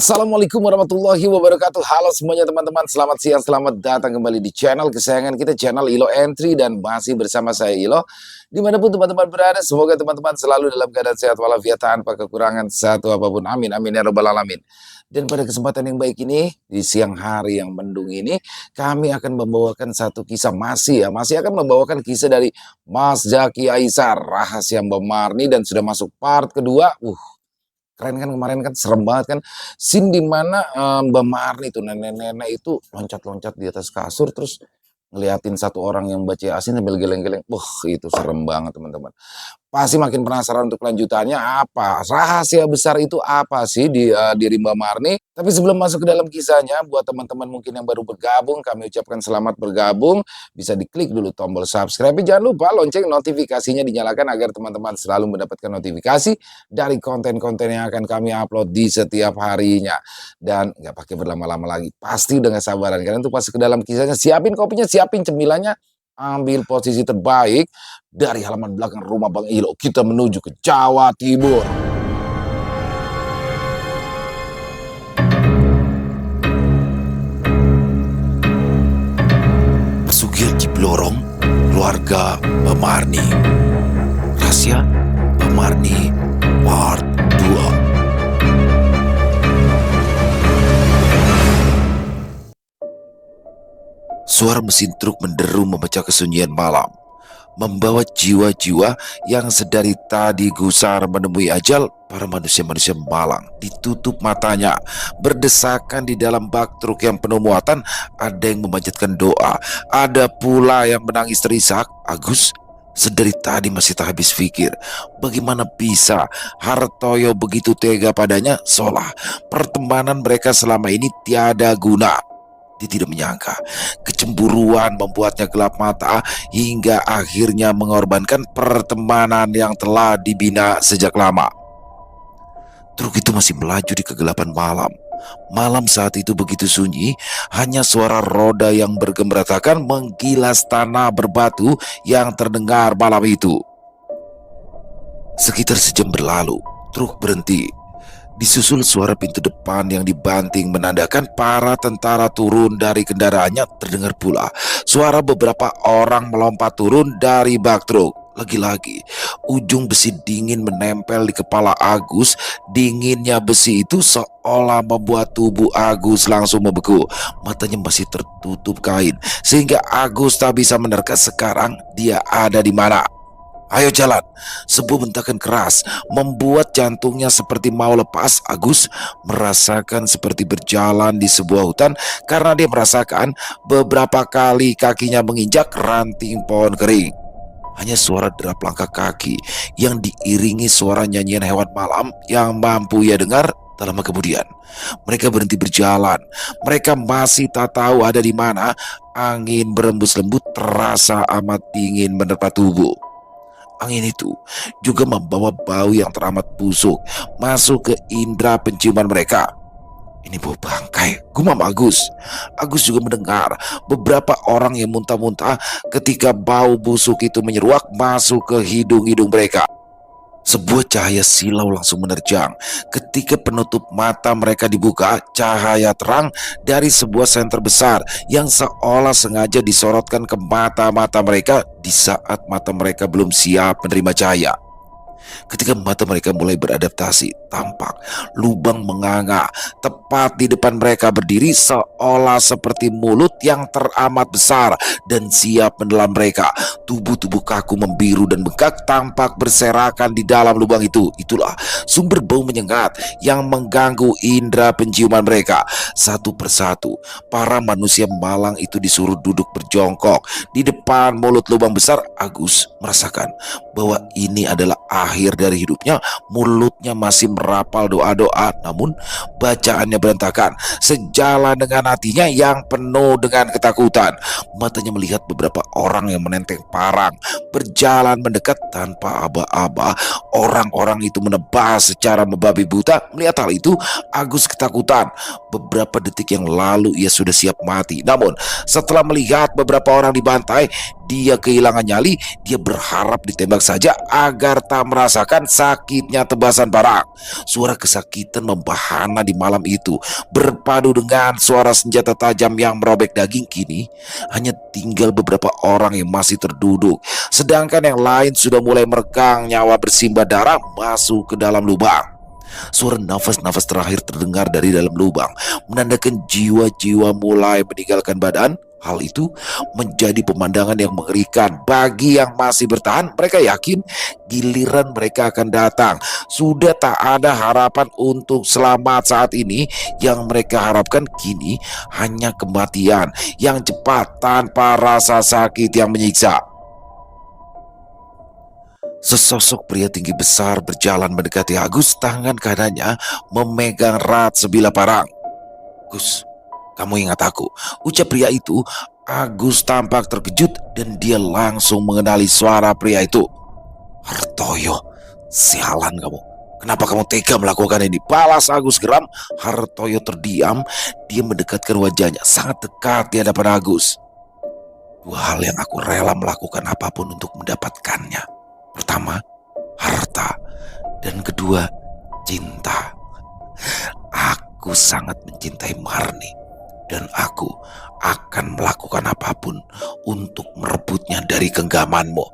Assalamualaikum warahmatullahi wabarakatuh. Halo semuanya teman-teman, selamat siang, selamat datang kembali di channel kesayangan kita, channel Ilo Entry, dan masih bersama saya Ilo. Dimanapun teman-teman berada, semoga teman-teman selalu dalam keadaan sehat walafiat tanpa kekurangan satu apapun. Amin, amin ya robbal alamin. Dan pada kesempatan yang baik ini, di siang hari yang mendung ini, kami akan membawakan satu kisah masih akan membawakan kisah dari Mas Zaky Aisar, Rahasia Mbak Marni, dan sudah masuk part kedua. Keren kan, kemarin kan serem banget kan, scene di mana, Mbak Marni itu, nenek-nenek itu loncat-loncat di atas kasur, terus ngeliatin satu orang yang baca Yasin sambil geleng-geleng. Itu serem banget teman-teman. Pasti makin penasaran untuk lanjutannya apa, rahasia besar itu apa sih di, diri Mbak Marni. Tapi sebelum masuk ke dalam kisahnya, buat teman-teman mungkin yang baru bergabung, kami ucapkan selamat bergabung. Bisa diklik dulu tombol subscribe, jangan lupa lonceng notifikasinya dinyalakan agar teman-teman selalu mendapatkan notifikasi dari konten-konten yang akan kami upload di setiap harinya. Dan nggak pakai berlama-lama lagi, pasti udah gak sabaran kalian untuk masuk ke dalam kisahnya. Siapin kopinya, siapin cemilannya, ambil posisi terbaik. Dari halaman belakang rumah Bang Ilo, kita menuju ke Jawa Timur. Pesugihan Ciblorong, keluarga Mbak Marni. Rahasia Mbak Marni Part 2. Suara mesin truk menderu memecah kesunyian malam, membawa jiwa-jiwa yang sedari tadi gusar menemui ajal. Para manusia-manusia malang ditutup matanya, berdesakan di dalam bak truk yang penuh muatan. Ada yang memanjatkan doa, ada pula yang menangis terisak. Agus sedari tadi masih tak habis pikir, bagaimana bisa Hartoyo begitu tega padanya, seolah pertemanan mereka selama ini tiada guna. Dia tidak menyangka kecemburuan membuatnya gelap mata hingga akhirnya mengorbankan pertemanan yang telah dibina sejak lama. Truk itu masih melaju di kegelapan malam. Malam saat itu begitu sunyi, hanya suara roda yang bergemeratakan menggilas tanah berbatu yang terdengar malam itu. Sekitar sejam berlalu, truk berhenti. Disusul suara pintu depan yang dibanting menandakan para tentara turun dari kendaraannya. Terdengar pula suara beberapa orang melompat turun dari bak truk. Lagi-lagi ujung besi dingin menempel di kepala Agus. Dinginnya besi itu seolah membuat tubuh Agus langsung membeku. Matanya masih tertutup kain sehingga Agus tak bisa menerka sekarang dia ada di mana. "Ayo jalan!" Sebuah bentakan keras membuat jantungnya seperti mau lepas. Agus merasakan seperti berjalan di sebuah hutan karena dia merasakan beberapa kali kakinya menginjak ranting pohon kering. Hanya suara derap langkah kaki yang diiringi suara nyanyian hewan malam yang mampu ia dengar. Tak lama kemudian mereka berhenti berjalan. Mereka masih tak tahu ada di mana. Angin berembus lembut terasa amat dingin menerpa tubuh. Angin itu juga membawa bau yang teramat busuk masuk ke indera penciuman mereka. "Ini bau bangkai," gumam Agus. Agus juga mendengar beberapa orang yang muntah-muntah ketika bau busuk itu menyeruak masuk ke hidung-hidung mereka. Sebuah cahaya silau langsung menerjang. Ketika penutup mata mereka dibuka, cahaya terang dari sebuah senter besar yang seolah sengaja disorotkan ke mata-mata mereka di saat mata mereka belum siap menerima cahaya. Ketika mata mereka mulai beradaptasi, tampak lubang menganga tepat di depan mereka berdiri seolah seperti mulut yang teramat besar dan siap menelan mereka. Tubuh-tubuh kaku membiru dan bengkak tampak berserakan di dalam lubang itu. Itulah sumber bau menyengat yang mengganggu indera penciuman mereka. Satu persatu para manusia malang itu disuruh duduk berjongkok di depan mulut lubang besar. Agus merasakan bahwa ini adalah akhir dari hidupnya. Mulutnya masih merapal doa-doa, namun bacaannya berantakan sejalan dengan hatinya yang penuh dengan ketakutan. Matanya melihat beberapa orang yang menenteng parang berjalan mendekat tanpa aba-aba. Orang-orang itu menebas secara membabi buta. Melihat hal itu, Agus ketakutan. Beberapa detik yang lalu ia sudah siap mati, namun setelah melihat beberapa orang dibantai, dia kehilangan nyali. Dia berharap ditembak saja agar tak merasa merasakan sakitnya tebasan parang. Suara kesakitan membahana di malam itu berpadu dengan suara senjata tajam yang merobek daging. Kini hanya tinggal beberapa orang yang masih terduduk, sedangkan yang lain sudah mulai meregang nyawa bersimbah darah masuk ke dalam lubang. Suara nafas-nafas terakhir terdengar dari dalam lubang, menandakan jiwa-jiwa mulai meninggalkan badan. Hal itu menjadi pemandangan yang mengerikan bagi yang masih bertahan. Mereka yakin giliran mereka akan datang. Sudah tak ada harapan untuk selamat saat ini. Yang mereka harapkan kini hanya kematian yang cepat tanpa rasa sakit yang menyiksa. Sesosok pria tinggi besar berjalan mendekati Agus. Tangan kanannya memegang erat sebilah parang. "Gus, kamu ingat aku?" ucap pria itu. Agus tampak terkejut dan dia langsung mengenali suara pria itu. "Hartoyo, sialan kamu. Kenapa kamu tega melakukan ini?" balas Agus geram. Hartoyo terdiam. Dia mendekatkan wajahnya sangat dekat di hadapan Agus. "Dua hal yang aku rela melakukan apapun untuk mendapatkannya. Pertama, harta, dan kedua, cinta. Aku sangat mencintai Marni, dan aku akan melakukan apapun untuk merebutnya dari genggamanmu."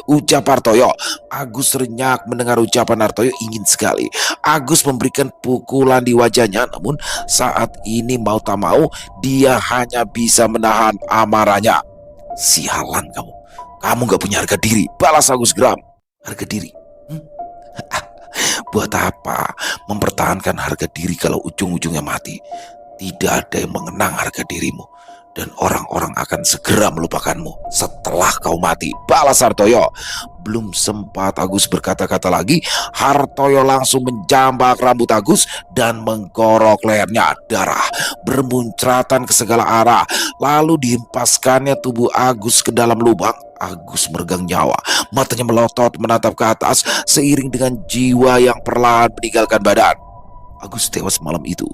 Ucap Hartoyo. Agus renyak mendengar ucapan Hartoyo. Ingin sekali Agus memberikan pukulan di wajahnya, namun saat ini mau tak mau dia hanya bisa menahan amarahnya. "Sialan kamu. Kamu gak punya harga diri," balas Agus geram. "Harga diri? Buat apa mempertahankan harga diri kalau ujung-ujungnya mati? Tidak ada yang mengenang harga dirimu, dan orang-orang akan segera melupakanmu setelah kau mati," balas Hartoyo. Belum sempat Agus berkata-kata lagi, Hartoyo langsung menjambak rambut Agus dan menggorok lehernya. Darah bermuncratan ke segala arah, lalu dihempaskannya tubuh Agus ke dalam lubang. Agus meregang nyawa, matanya melotot menatap ke atas seiring dengan jiwa yang perlahan meninggalkan badan. Agus tewas malam itu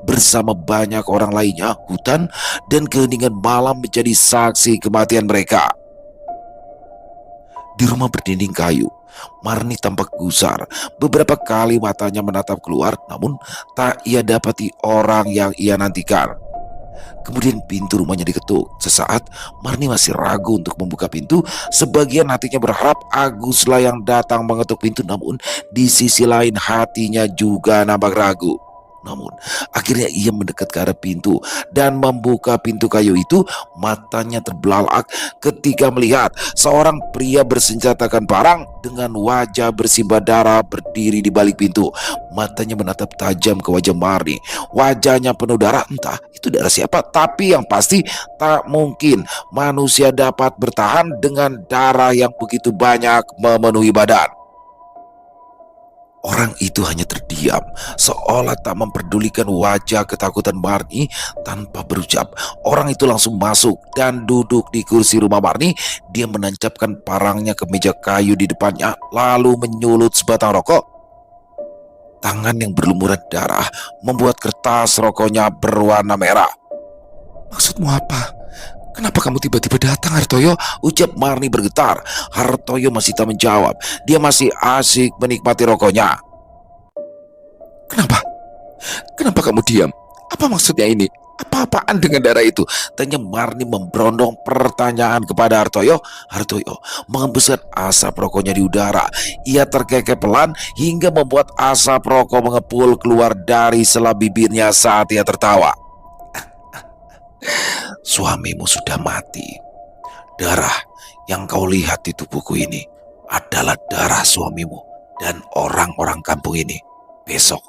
bersama banyak orang lainnya. Hutan dan keheningan malam menjadi saksi kematian mereka. Di rumah berdinding kayu, Marni tampak gusar. Beberapa kali matanya menatap keluar, namun tak ia dapati orang yang ia nantikan. Kemudian pintu rumahnya diketuk. Sesaat Marni masih ragu untuk membuka pintu. Sebagian hatinya berharap Aguslah yang datang mengetuk pintu, namun di sisi lain hatinya juga nampak ragu. Namun akhirnya ia mendekat ke arah pintu dan membuka pintu kayu itu. Matanya terbelalak ketika melihat seorang pria bersenjatakan parang dengan wajah bersimbah darah berdiri di balik pintu. Matanya menatap tajam ke wajah Marni. Wajahnya penuh darah. Entah itu darah siapa, tapi yang pasti tak mungkin manusia dapat bertahan dengan darah yang begitu banyak memenuhi badan. Orang itu hanya terdiam, seolah tak memperdulikan wajah ketakutan Marni. Tanpa berucap, orang itu langsung masuk dan duduk di kursi rumah Marni. Dia menancapkan parangnya ke meja kayu di depannya, lalu menyulut sebatang rokok. Tangan yang berlumuran darah membuat kertas rokoknya berwarna merah. "Maksudmu apa? Kenapa kamu tiba-tiba datang, Hartoyo?" ucap Marni bergetar. Hartoyo masih tak menjawab. Dia masih asik menikmati rokoknya. Kenapa kamu diam? Apa maksudnya ini? Apa-apaan dengan darah itu?" tanya Marni memberondong pertanyaan kepada Hartoyo. Hartoyo mengembuskan asap rokoknya di udara. Ia terkekeh pelan hingga membuat asap rokok mengepul keluar dari sela bibirnya saat ia tertawa. "Suamimu sudah mati. Darah yang kau lihat di tubuhku ini adalah darah suamimu dan orang-orang kampung ini. Besok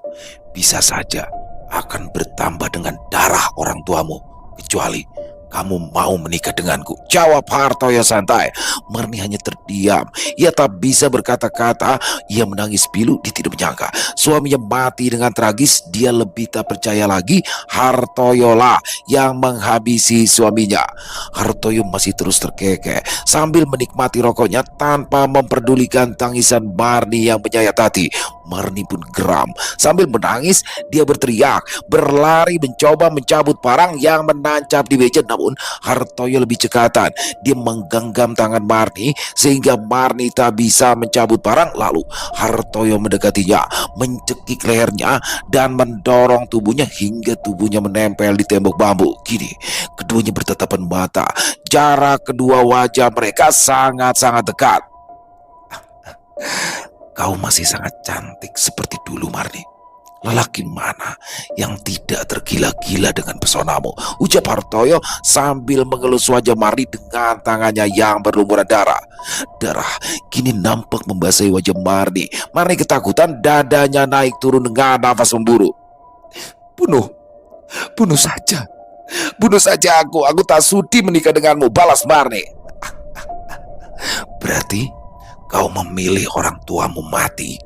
bisa saja akan bertambah dengan darah orang tuamu, kecuali kamu mau menikah denganku," jawab Hartoyo santai. Marni hanya terdiam. Ia tak bisa berkata-kata. Ia menangis pilu. Dia tidak menyangka suaminya mati dengan tragis. Dia lebih tak percaya lagi Hartoyo lah yang menghabisi suaminya. Hartoyo masih terus terkekeh sambil menikmati rokoknya tanpa memperdulikan tangisan Marni yang menyayat hati. Marni pun geram. Sambil menangis dia berteriak, berlari mencoba mencabut parang yang menancap di meja. Namun Namun Hartoyo lebih cekatan. Dia menggenggam tangan Marni sehingga Marni tak bisa mencabut barang. Lalu Hartoyo mendekatinya, mencekik lehernya dan mendorong tubuhnya hingga tubuhnya menempel di tembok bambu. Kini keduanya bertatapan mata. Jarak kedua wajah mereka sangat-sangat dekat. Kau masih sangat cantik seperti dulu, Marni. Lelaki mana yang tidak tergila-gila dengan pesonamu? Ucap Hartoyo sambil mengelus wajah Marni dengan tangannya yang berlumuran darah. Darah kini nampak membasahi wajah Marni. Marni ketakutan, dadanya naik turun dengan nafas memburu. Bunuh saja. Bunuh saja aku tak sudi menikah denganmu, balas Marni. Berarti kau memilih orang tuamu mati.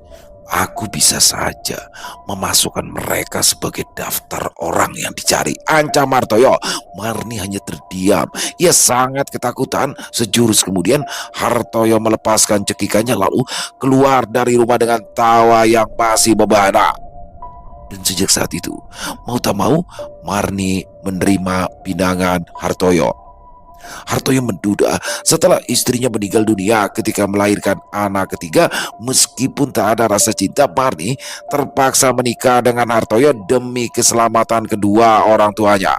Aku bisa saja memasukkan mereka sebagai daftar orang yang dicari, ancam Hartoyo. Marni hanya terdiam. Ia sangat ketakutan. Sejurus kemudian Hartoyo melepaskan cekikannya lalu keluar dari rumah dengan tawa yang masih membahana. Dan sejak saat itu, mau tak mau, Marni menerima pinangan Hartoyo. Hartoyo menduda setelah istrinya meninggal dunia ketika melahirkan anak ketiga. Meskipun tak ada rasa cinta, Marni terpaksa menikah dengan Hartoyo demi keselamatan kedua orang tuanya.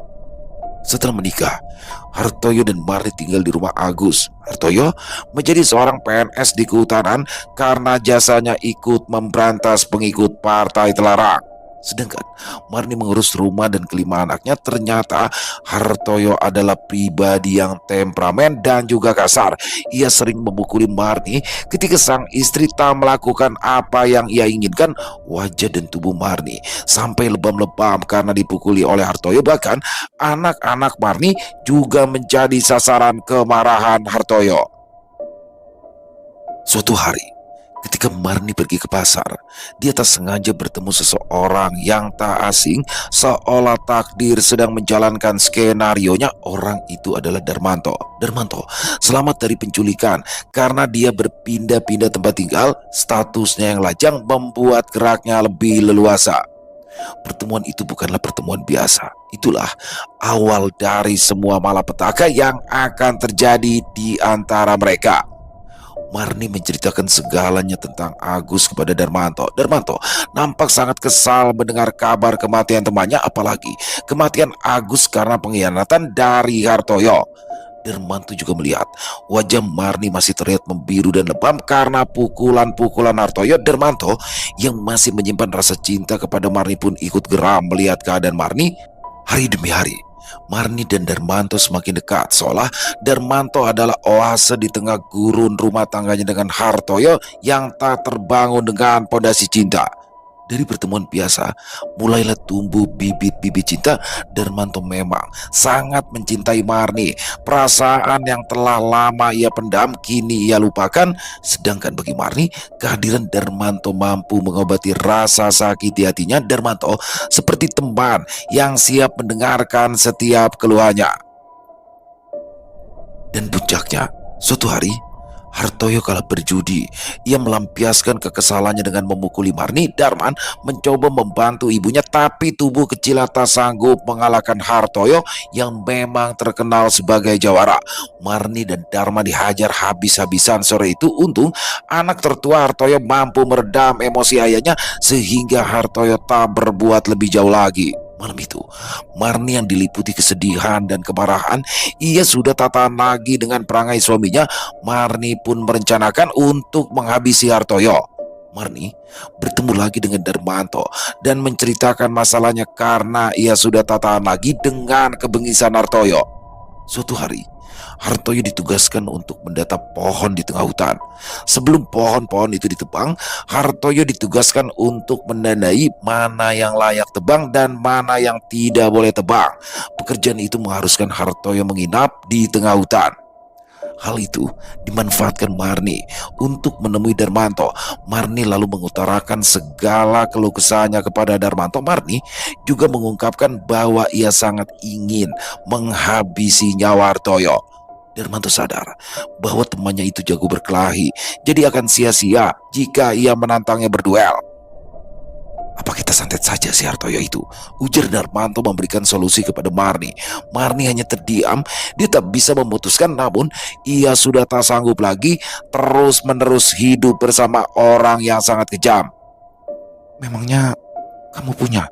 Setelah menikah, Hartoyo dan Marni tinggal di rumah Agus. Hartoyo menjadi seorang PNS di kehutanan karena jasanya ikut memberantas pengikut partai terlarang. Sedangkan Marni mengurus rumah dan kelima anaknya. Ternyata Hartoyo adalah pribadi yang temperamen dan juga kasar. Ia sering memukuli Marni ketika sang istri tak melakukan apa yang ia inginkan. Wajah dan tubuh Marni sampai lebam-lebam karena dipukuli oleh Hartoyo. Bahkan anak-anak Marni juga menjadi sasaran kemarahan Hartoyo. Suatu hari, ketika Marni pergi ke pasar, dia tak sengaja bertemu seseorang yang tak asing. Seolah takdir sedang menjalankan skenarionya. Orang itu adalah Darmanto. Darmanto selamat dari penculikan karena dia berpindah-pindah tempat tinggal. Statusnya yang lajang membuat geraknya lebih leluasa. Pertemuan itu bukanlah pertemuan biasa. Itulah awal dari semua malapetaka yang akan terjadi di antara mereka. Marni menceritakan segalanya tentang Agus kepada Darmanto. Darmanto nampak sangat kesal mendengar kabar kematian temannya, apalagi kematian Agus karena pengkhianatan dari Hartoyo. Darmanto juga melihat wajah Marni masih terlihat membiru dan lebam karena pukulan-pukulan Hartoyo. Darmanto yang masih menyimpan rasa cinta kepada Marni pun ikut geram melihat keadaan Marni. Hari demi hari, Marni dan Darmanto semakin dekat, seolah Darmanto adalah oase di tengah gurun rumah tangganya dengan Hartoyo yang tak terbangun dengan pondasi cinta. Dari pertemuan biasa, mulailah tumbuh bibit-bibit cinta. Darmanto memang sangat mencintai Marni. Perasaan yang telah lama ia pendam kini ia lupakan. Sedangkan bagi Marni, kehadiran Darmanto mampu mengobati rasa sakit di hatinya. Darmanto seperti teman yang siap mendengarkan setiap keluhannya. Dan puncaknya, suatu hari Hartoyo kalah berjudi. Ia melampiaskan kekesalannya dengan memukuli Marni. Darman mencoba membantu ibunya, tapi tubuh kecil tak sanggup mengalahkan Hartoyo yang memang terkenal sebagai jawara. Marni dan Darman dihajar habis-habisan sore itu. Untung anak tertua Hartoyo mampu meredam emosi ayahnya sehingga Hartoyo tak berbuat lebih jauh lagi. Malam itu, Marni yang diliputi kesedihan dan kemarahan. Ia sudah tak tahan lagi dengan perangai suaminya. Marni pun merencanakan untuk menghabisi Hartoyo. Marni bertemu lagi dengan Darmanto dan menceritakan masalahnya karena ia sudah tak tahan lagi dengan kebengisan Hartoyo. Suatu hari, Hartoyo ditugaskan untuk mendata pohon di tengah hutan. Sebelum pohon-pohon itu ditebang, Hartoyo ditugaskan untuk menandai mana yang layak tebang dan mana yang tidak boleh tebang. Pekerjaan itu mengharuskan Hartoyo menginap di tengah hutan. Hal itu dimanfaatkan Marni untuk menemui Darmanto. Marni lalu mengutarakan segala keluh kesahnya kepada Darmanto. Marni juga mengungkapkan bahwa ia sangat ingin menghabisi nyawa Hartoyo. Darmanto sadar bahwa temannya itu jago berkelahi, jadi akan sia-sia jika ia menantangnya berduel. Apa kita santet saja si Hartoyo itu? Ujar Darmanto memberikan solusi kepada Marni. Marni hanya terdiam, dia tak bisa memutuskan, namun ia sudah tak sanggup lagi terus-menerus hidup bersama orang yang sangat kejam. Memangnya kamu punya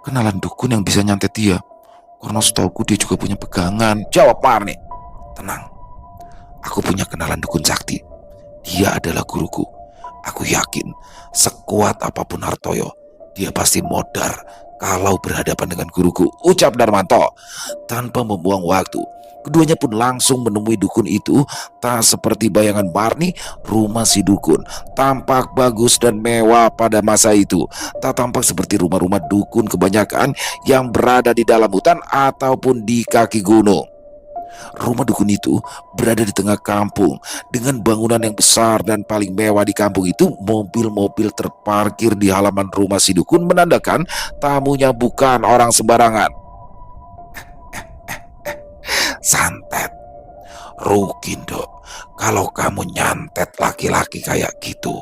kenalan dukun yang bisa nyantet dia? Karena setauku dia juga punya pegangan, jawab Marni. Tenang, aku punya kenalan dukun sakti. Dia adalah guruku. Aku yakin sekuat apapun Hartoyo, dia pasti modar kalau berhadapan dengan guruku, ucap Darmanto. Tanpa membuang waktu, keduanya pun langsung menemui dukun itu. Tak seperti bayangan Marni, rumah si dukun tampak bagus dan mewah pada masa itu. Tak tampak seperti rumah-rumah dukun kebanyakan yang berada di dalam hutan ataupun di kaki gunung. Rumah dukun itu berada di tengah kampung dengan bangunan yang besar, dan paling mewah di kampung itu mobil-mobil terparkir di halaman rumah si dukun menandakan tamunya bukan orang sembarangan. Santet, rugi dok kalau kamu nyantet laki-laki kayak gitu.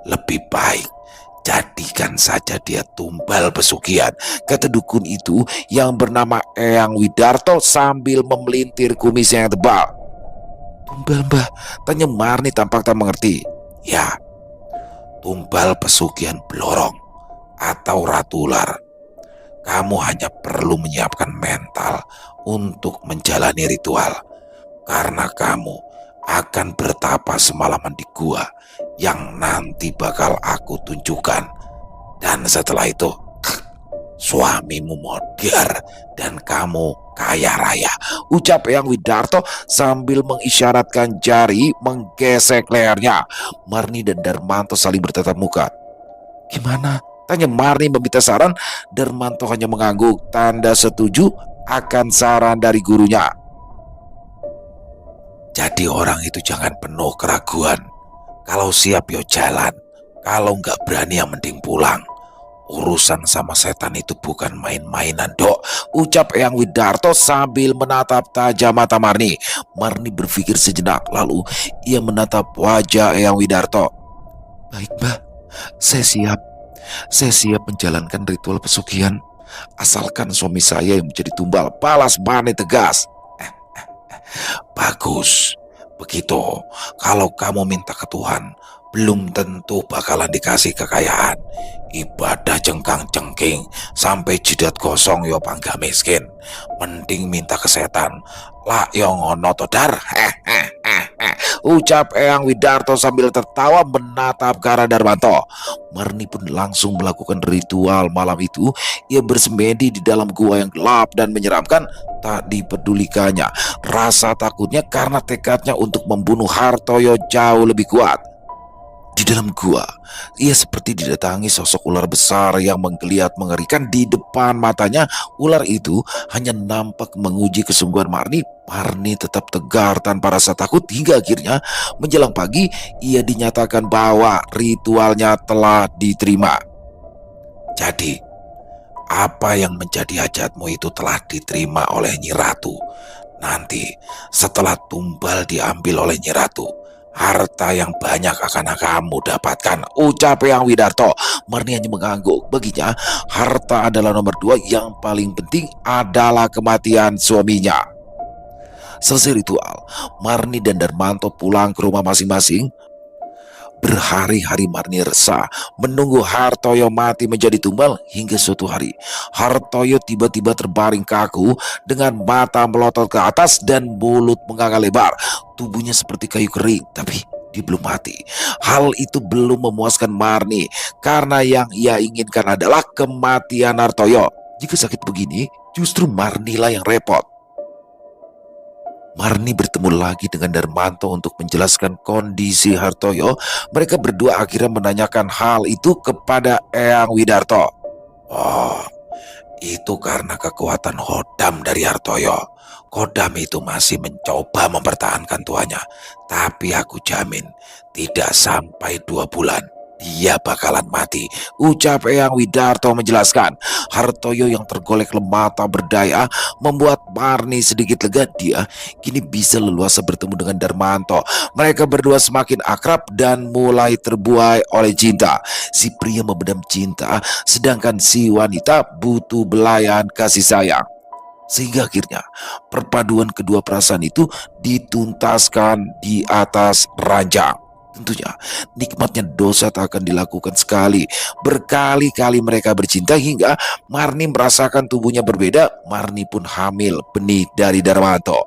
Lebih baik jadikan saja dia tumbal pesugihan, kata dukun itu yang bernama Eyang Widarto sambil memelintir kumisnya yang tebal. Tumbal mbah? Tanya Marni tampak tak mengerti. Ya, tumbal pesugihan Blorong atau Ratu Ular. Kamu hanya perlu menyiapkan mental untuk menjalani ritual, karena kamu akan bertapa semalaman di gua yang nanti bakal aku tunjukkan. Dan setelah itu suamimu modar dan kamu kaya raya, ucap Eyang Widarto sambil mengisyaratkan jari menggesek lehernya. Marni dan Darmanto saling bertatap muka. Gimana? Tanya Marni meminta saran. Darmanto hanya mengangguk tanda setuju akan saran dari gurunya. Jadi orang itu jangan penuh keraguan. Kalau siap yo jalan, kalau nggak berani yang mending pulang. Urusan sama setan itu bukan main-mainan dok, ucap Eyang Widarto sambil menatap tajam mata Marni. Marni berpikir sejenak, lalu ia menatap wajah Eyang Widarto. Baik mbah, saya siap. Saya siap menjalankan ritual pesugihan, asalkan suami saya yang menjadi tumbal, balas Marni tegas. Bagus, begitu. Kalau kamu minta ke Tuhan, belum tentu bakalan dikasih kekayaan. Ibadah jengkang-jengking sampai jidat gosong yo pangga miskin. Mending minta ke setan. Lah yo ngono to dar. Ucap Eyang Widarto sambil tertawa menatap ke arah Darmanto. Marni pun langsung melakukan ritual malam itu. Ia bersemedi di dalam gua yang gelap dan menyeramkan. Tak dipedulikannya rasa takutnya karena tekadnya untuk membunuh Hartoyo jauh lebih kuat. Di dalam gua, ia seperti didatangi sosok ular besar yang menggeliat mengerikan di depan matanya. Ular itu hanya nampak menguji kesungguhan Marni. Marni tetap tegar tanpa rasa takut hingga akhirnya menjelang pagi ia dinyatakan bahwa ritualnya telah diterima. Jadi, apa yang menjadi hajatmu itu telah diterima oleh Nyi Ratu. Nanti setelah tumbal diambil oleh Nyi Ratu, harta yang banyak akan kamu dapatkan, ucap Eyang Widarto. Marni hanya mengangguk. Baginya harta adalah nomor 2, yang paling penting adalah kematian suaminya. Selesai ritual, Marni dan Darmanto pulang ke rumah masing-masing. Berhari-hari Marni resah menunggu Hartoyo mati menjadi tumbal, hingga suatu hari Hartoyo tiba-tiba terbaring kaku dengan mata melotot ke atas dan mulut menganga lebar. Tubuhnya seperti kayu kering, tapi dia belum mati. Hal itu belum memuaskan Marni karena yang ia inginkan adalah kematian Hartoyo. Jika sakit begini, justru Marni lah yang repot. Marni bertemu lagi dengan Darmanto untuk menjelaskan kondisi Hartoyo. Mereka berdua akhirnya menanyakan hal itu kepada Eyang Widarto. Oh, itu karena kekuatan hodam dari Hartoyo. Kodam itu masih mencoba mempertahankan tuanya, tapi aku jamin tidak sampai 2 bulan Dia bakalan mati, ucap Eyang Widarto menjelaskan. Hartoyo yang tergolek lemah tak berdaya membuat Marni sedikit lega. Dia kini bisa leluasa bertemu dengan Darmanto. Mereka berdua semakin akrab dan mulai terbuai oleh cinta. Si pria memendam cinta, sedangkan si wanita butuh belayan kasih sayang. Sehingga akhirnya perpaduan kedua perasaan itu dituntaskan di atas ranjang. Tentunya nikmatnya dosa tak akan dilakukan sekali. Berkali-kali mereka bercinta hingga Marni merasakan tubuhnya berbeda. Marni pun hamil benih dari Darmanto.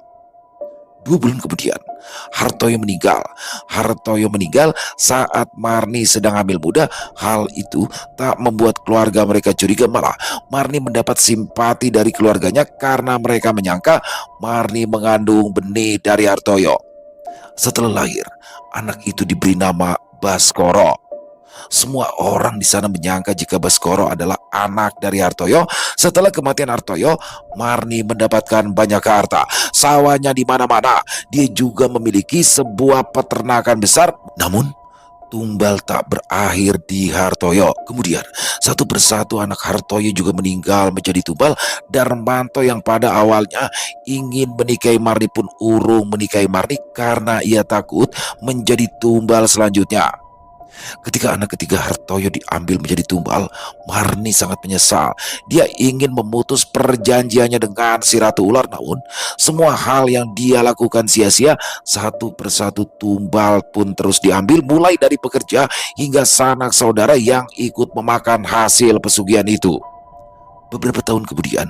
2 bulan kemudian, Hartoyo meninggal. Hartoyo meninggal saat Marni sedang hamil muda. Hal itu tak membuat keluarga mereka curiga, malah Marni mendapat simpati dari keluarganya karena mereka menyangka Marni mengandung benih dari Hartoyo. Setelah lahir, anak itu diberi nama Baskoro. Semua orang di sana menyangka jika Baskoro adalah anak dari Hartoyo. Setelah kematian Hartoyo, Marni mendapatkan banyak harta. Sawahnya di mana-mana. Dia juga memiliki sebuah peternakan besar. Namun, tumbal tak berakhir di Hartoyo. Kemudian, satu persatu anak Hartoyo juga meninggal menjadi tumbal. Darmanto yang pada awalnya ingin menikahi Marni pun urung menikahi Marni karena ia takut menjadi tumbal selanjutnya. Ketika anak ketiga Hartoyo diambil menjadi tumbal, Marni sangat menyesal. Dia ingin memutus perjanjiannya dengan si Ratu Ular, namun semua hal yang dia lakukan sia-sia. Satu persatu tumbal pun terus diambil, mulai dari pekerja hingga sanak saudara yang ikut memakan hasil pesugihan itu. Beberapa tahun kemudian,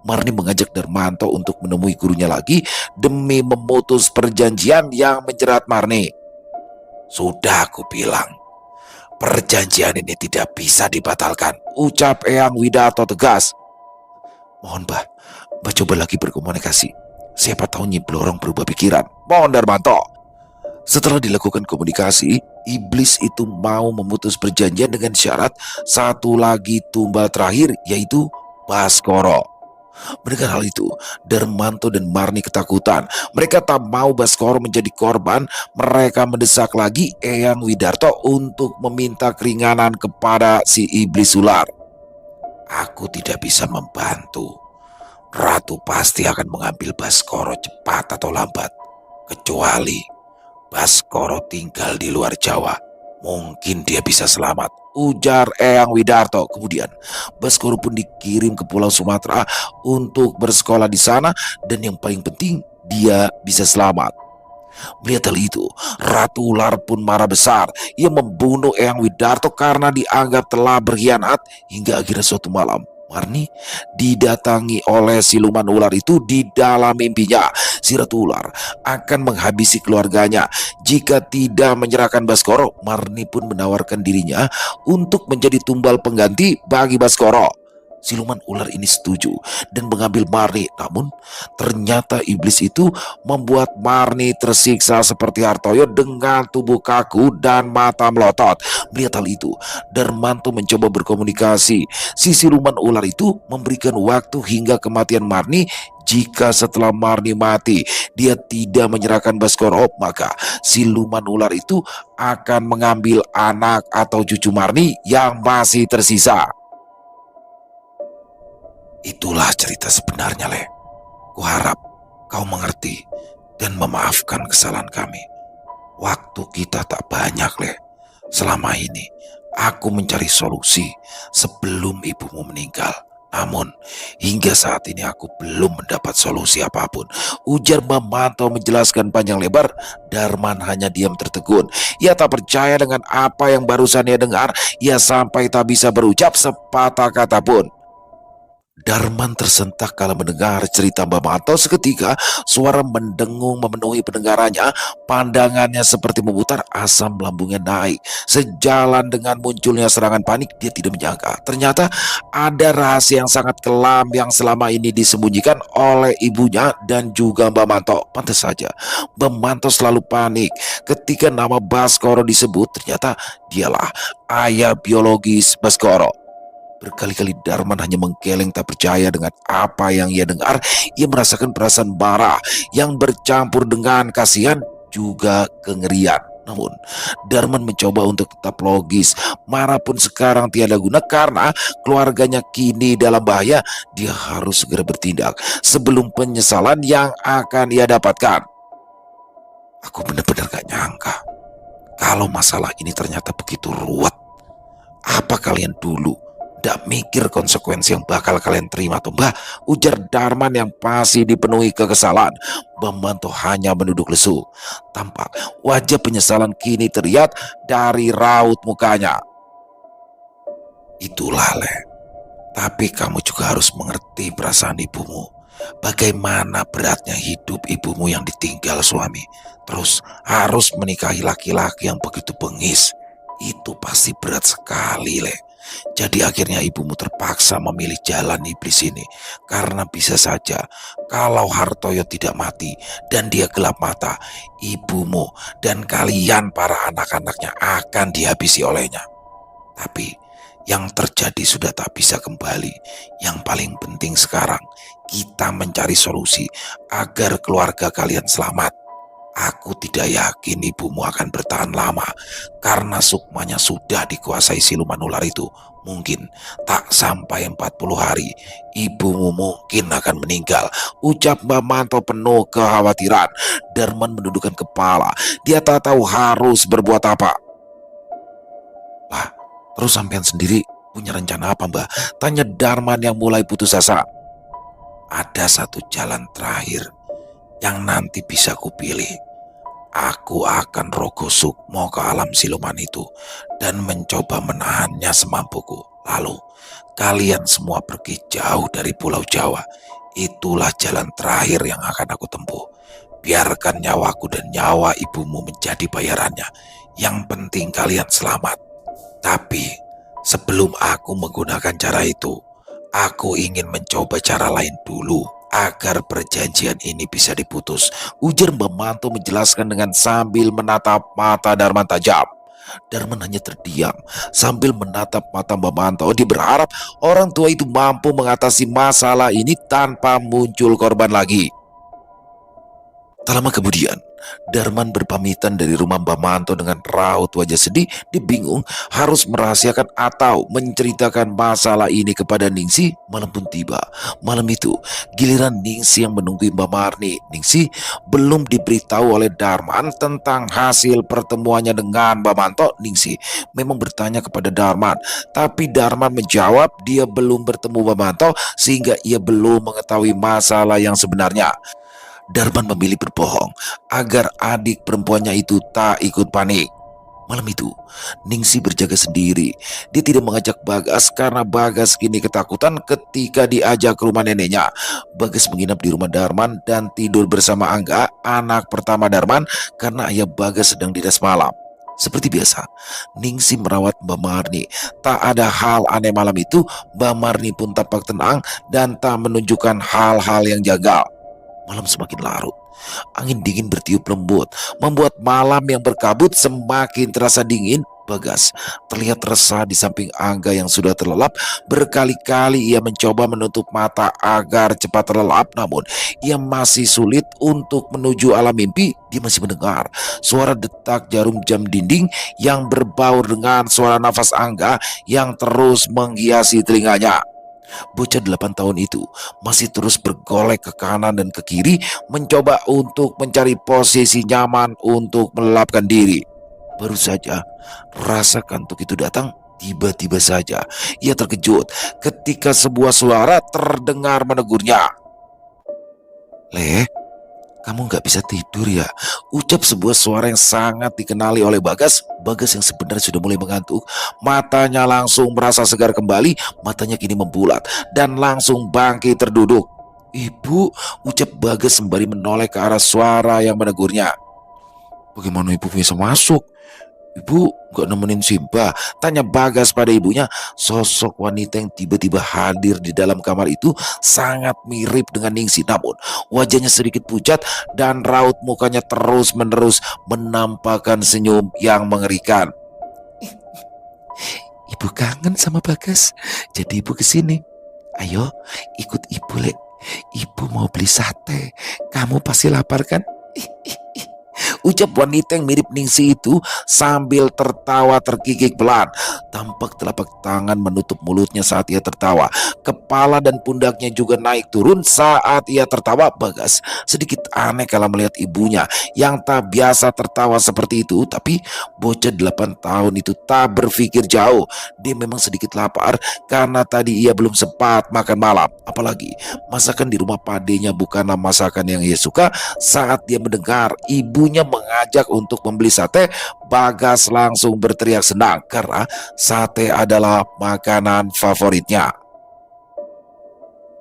Marni mengajak Darmanto untuk menemui gurunya lagi demi memutus perjanjian yang menjerat Marni. "Sudah aku bilang, perjanjian ini tidak bisa dibatalkan," ucap Eyang Widarto tegas. "Mohon Mbah coba lagi berkomunikasi. Siapa tahu Nyi Blorong berubah pikiran," mohon Darmanto. Setelah dilakukan komunikasi, iblis itu mau memutus perjanjian dengan syarat satu lagi tumbal terakhir, yaitu Baskoro. Mendengar hal itu, Darmanto dan Marni ketakutan. Mereka tak mau Baskoro menjadi korban. Mereka mendesak lagi Eyang Widarto untuk meminta keringanan kepada si iblis ular. "Aku tidak bisa membantu. Ratu pasti akan mengambil Baskoro cepat atau lambat. Kecuali Baskoro tinggal di luar Jawa. Mungkin dia bisa selamat," ujar Eyang Widarto. Kemudian Baskoro pun dikirim ke Pulau Sumatera untuk bersekolah di sana, dan yang paling penting dia bisa selamat. Melihat hal itu, Ratu Ular pun marah besar. Ia membunuh Eyang Widarto karena dianggap telah berkhianat. Hingga akhirnya suatu malam, Marni didatangi oleh siluman ular itu di dalam mimpinya. Si Ratu Ular akan menghabisi keluarganya jika tidak menyerahkan Baskoro. Marni pun menawarkan dirinya untuk menjadi tumbal pengganti bagi Baskoro. Siluman ular ini setuju dan mengambil Marni. Namun ternyata iblis itu membuat Marni tersiksa seperti Hartoyo dengan tubuh kaku dan mata melotot. Melihat hal itu, Darmanto mencoba berkomunikasi. Si siluman ular itu memberikan waktu hingga kematian Marni. Jika setelah Marni mati dia tidak menyerahkan Baskoro, maka siluman ular itu akan mengambil anak atau cucu Marni yang masih tersisa. Itulah cerita sebenarnya, Le. Kuharap kau mengerti dan memaafkan kesalahan kami. Waktu kita tak banyak, Le. Selama ini aku mencari solusi sebelum ibumu meninggal. Namun hingga saat ini aku belum mendapat solusi apapun, ujar Darmanto menjelaskan panjang lebar. Darman hanya diam tertegun. Ia tak percaya dengan apa yang barusan ia dengar. Ia sampai tak bisa berucap sepatah kata pun. Darman tersentak kala mendengar cerita Darmanto. Seketika suara mendengung memenuhi pendengarannya. Pandangannya seperti memutar, asam lambungnya naik. Sejalan dengan munculnya serangan panik, dia tidak menyangka ternyata ada rahasia yang sangat kelam yang selama ini disembunyikan oleh ibunya dan juga Darmanto. Pantas saja Darmanto selalu panik ketika nama Baskoro disebut. Ternyata dialah ayah biologis Baskoro. Berkali-kali Darman hanya menggeleng tak percaya dengan apa yang ia dengar. Ia merasakan perasaan marah yang bercampur dengan kasihan juga kengerian. Namun, Darman mencoba untuk tetap logis. Marah pun sekarang tiada guna karena keluarganya kini dalam bahaya. Dia harus segera bertindak sebelum penyesalan yang akan ia dapatkan. Aku benar-benar gak nyangka kalau masalah ini ternyata begitu ruwet. Apa kalian dulu gak mikir konsekuensi yang bakal kalian terima tuh, Mbah? Ujar Darman yang masih dipenuhi kekesalan. Bambanto hanya menunduk lesu. Tampak wajah penyesalan kini terlihat dari raut mukanya. Itulah, Le. Tapi kamu juga harus mengerti perasaan ibumu. Bagaimana beratnya hidup ibumu yang ditinggal suami, terus harus menikahi laki-laki yang begitu bengis. Itu pasti berat sekali, Le. Jadi akhirnya ibumu terpaksa memilih jalan iblis ini. Karena bisa saja kalau Hartoyo tidak mati dan dia gelap mata, ibumu dan kalian para anak-anaknya akan dihabisi olehnya. Tapi yang terjadi sudah tak bisa kembali. Yang paling penting sekarang kita mencari solusi agar keluarga kalian selamat. Aku tidak yakin ibumu akan bertahan lama karena sukmanya sudah dikuasai siluman ular itu. Mungkin tak sampai 40 hari ibumu mungkin akan meninggal, ucap Mbak Manto penuh kekhawatiran. Darman menundukkan kepala. Dia tak tahu harus berbuat apa. Lah, terus sampean sendiri punya rencana apa, Mbak? Tanya Darman yang mulai putus asa. Ada satu jalan terakhir yang nanti bisa kupilih. Aku akan rogo sukmo ke alam siluman itu dan mencoba menahannya semampuku. Lalu kalian semua pergi jauh dari Pulau Jawa. Itulah jalan terakhir yang akan aku tempuh. Biarkan nyawaku dan nyawa ibumu menjadi bayarannya. Yang penting kalian selamat. Tapi sebelum aku menggunakan cara itu, aku ingin mencoba cara lain dulu agar perjanjian ini bisa diputus, ujar Mbak Manto menjelaskan dengan sambil menatap mata Darman tajam. Darman hanya terdiam sambil menatap mata Mbak Manto. Dia berharap orang tua itu mampu mengatasi masalah ini tanpa muncul korban lagi. Tak lama kemudian, Darman berpamitan dari rumah Mbak Manto dengan raut wajah sedih. Dia bingung harus merahasiakan atau menceritakan masalah ini kepada Ningsi. Malam pun tiba. Malam itu giliran Ningsi yang menunggu Mbak Marni. Ningsi belum diberitahu oleh Darman tentang hasil pertemuannya dengan Mbak Manto. Ningsi memang bertanya kepada Darman, tapi Darman menjawab dia belum bertemu Mbak Manto sehingga ia belum mengetahui masalah yang sebenarnya. Darman memilih berbohong agar adik perempuannya itu tak ikut panik. Malam itu, Ningsi berjaga sendiri. Dia tidak mengajak Bagas karena Bagas kini ketakutan ketika diajak ke rumah neneknya. Bagas menginap di rumah Darman dan tidur bersama Angga, anak pertama Darman, karena ayah Bagas sedang dinas malam. Seperti biasa, Ningsi merawat Mbak Marni. Tak ada hal aneh malam itu. Mbak Marni pun tampak tenang dan tak menunjukkan hal-hal yang janggal. Malam semakin larut, angin dingin bertiup lembut, membuat malam yang berkabut semakin terasa dingin. Bagas terlihat resah di samping Angga yang sudah terlelap. Berkali-kali ia mencoba menutup mata agar cepat terlelap, namun ia masih sulit untuk menuju alam mimpi. Dia masih mendengar suara detak jarum jam dinding yang berbaur dengan suara nafas Angga yang terus menghiasi telinganya. Bocah 8 tahun itu masih terus bergolek ke kanan dan ke kiri, mencoba untuk mencari posisi nyaman untuk melelapkan diri. Baru saja rasa kantuk itu datang, tiba-tiba saja ia terkejut ketika sebuah suara terdengar menegurnya. "Le, kamu gak bisa tidur ya?" ucap sebuah suara yang sangat dikenali oleh Bagas. Bagas yang sebenarnya sudah mulai mengantuk, matanya langsung merasa segar kembali. Matanya kini membulat dan langsung bangkit terduduk. "Ibu," ucap Bagas sembari menoleh ke arah suara yang menegurnya. "Bagaimana ibu bisa masuk? Ibu gak nemenin Simba?" tanya Bagas pada ibunya. Sosok wanita yang tiba-tiba hadir di dalam kamar itu sangat mirip dengan Ningsi, namun wajahnya sedikit pucat dan raut mukanya terus-menerus menampakkan senyum yang mengerikan. "Ibu kangen sama Bagas, jadi ibu kesini. Ayo ikut ibu, Le. Ibu mau beli sate. Kamu pasti lapar kan?" Ucap wanita yang mirip Ningsih itu sambil tertawa terkikik pelan. Tampak telapak tangan menutup mulutnya saat ia tertawa. Kepala dan pundaknya juga naik turun saat ia tertawa. Bagas sedikit aneh kalau melihat ibunya yang tak biasa tertawa seperti itu. Tapi bocah 8 tahun itu tak berpikir jauh. Dia memang sedikit lapar karena tadi ia belum sempat makan malam. Apalagi masakan di rumah padenya bukanlah masakan yang ia suka. Saat dia mendengar ibunya mengajak untuk membeli sate, Bagas langsung berteriak senang karena sate adalah makanan favoritnya.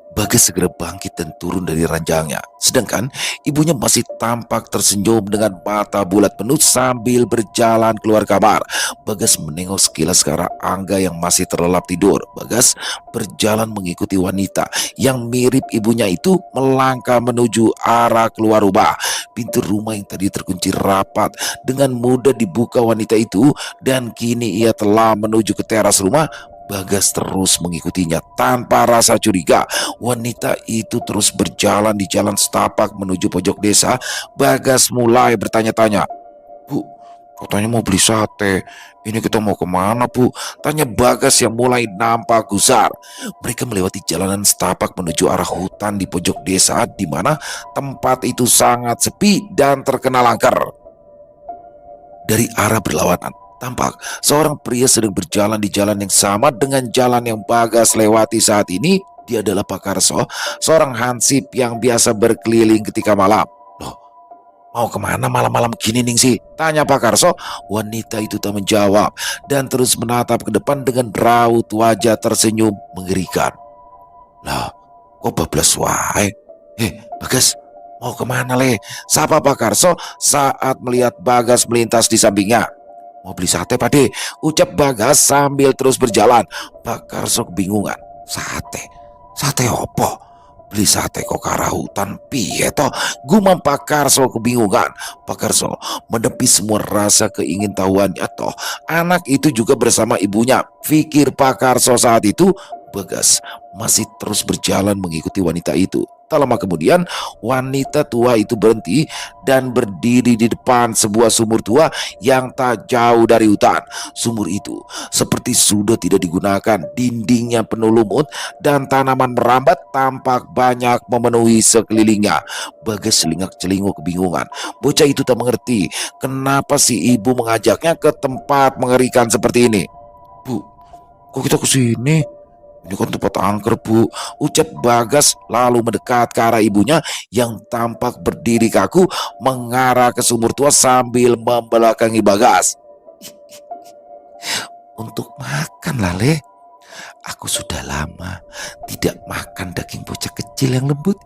Bagas segera bangkit dan turun dari ranjangnya. Sedangkan ibunya masih tampak tersenyum dengan mata bulat penuh sambil berjalan keluar kamar. Bagas menengok sekilas ke arah Angga yang masih terlelap tidur. Bagas berjalan mengikuti wanita yang mirip ibunya itu melangkah menuju arah keluar rumah. Pintu rumah yang tadi terkunci rapat dengan mudah dibuka wanita itu dan kini ia telah menuju ke teras rumah. Bagas terus mengikutinya tanpa rasa curiga. Wanita itu terus berjalan di jalan setapak menuju pojok desa. Bagas mulai bertanya-tanya. "Bu, katanya mau beli sate. Ini kita mau kemana, Bu?" Tanya Bagas yang mulai nampak gusar. Mereka melewati jalanan setapak menuju arah hutan di pojok desa di mana tempat itu sangat sepi dan terkenal angker. Dari arah berlawanan, tampak seorang pria sedang berjalan di jalan yang sama dengan jalan yang Bagas lewati saat ini. Dia adalah Pak Karso, seorang hansip yang biasa berkeliling ketika malam. "Loh, mau kemana malam-malam gini Ningsih?" tanya Pak Karso. Wanita itu tak menjawab dan terus menatap ke depan dengan raut wajah tersenyum mengerikan. "Lah, kok bablas wae? Bagas, mau kemana le?" sapa Pak Karso saat melihat Bagas melintas di sampingnya. "Mau beli sate, Pade," ucap Bagas sambil terus berjalan. Pak Karso kebingungan. Sate? Sate opo? Beli sate kok ke arah hutan piye toh? Gumam Pak Karso kebingungan. Pak Karso menepi semua rasa keingintahuannya toh anak itu juga bersama ibunya. Pikir Pak Karso saat itu. Bagas masih terus berjalan mengikuti wanita itu. Tak lama kemudian wanita tua itu berhenti dan berdiri di depan sebuah sumur tua yang tak jauh dari hutan. Sumur itu seperti sudah tidak digunakan. Dindingnya penuh lumut dan tanaman merambat tampak banyak memenuhi sekelilingnya. Bagas celingak-celinguk kebingungan. Bocah itu tak mengerti kenapa si ibu mengajaknya ke tempat mengerikan seperti ini. "Bu, kok kita ke sini? Ini kan tempat angker, Bu," ucap Bagas lalu mendekat ke arah ibunya yang tampak berdiri kaku mengarah ke sumur tua sambil membelakangi Bagas. "Untuk makan lah, Le. Aku sudah lama tidak makan daging bocah kecil yang lembut,"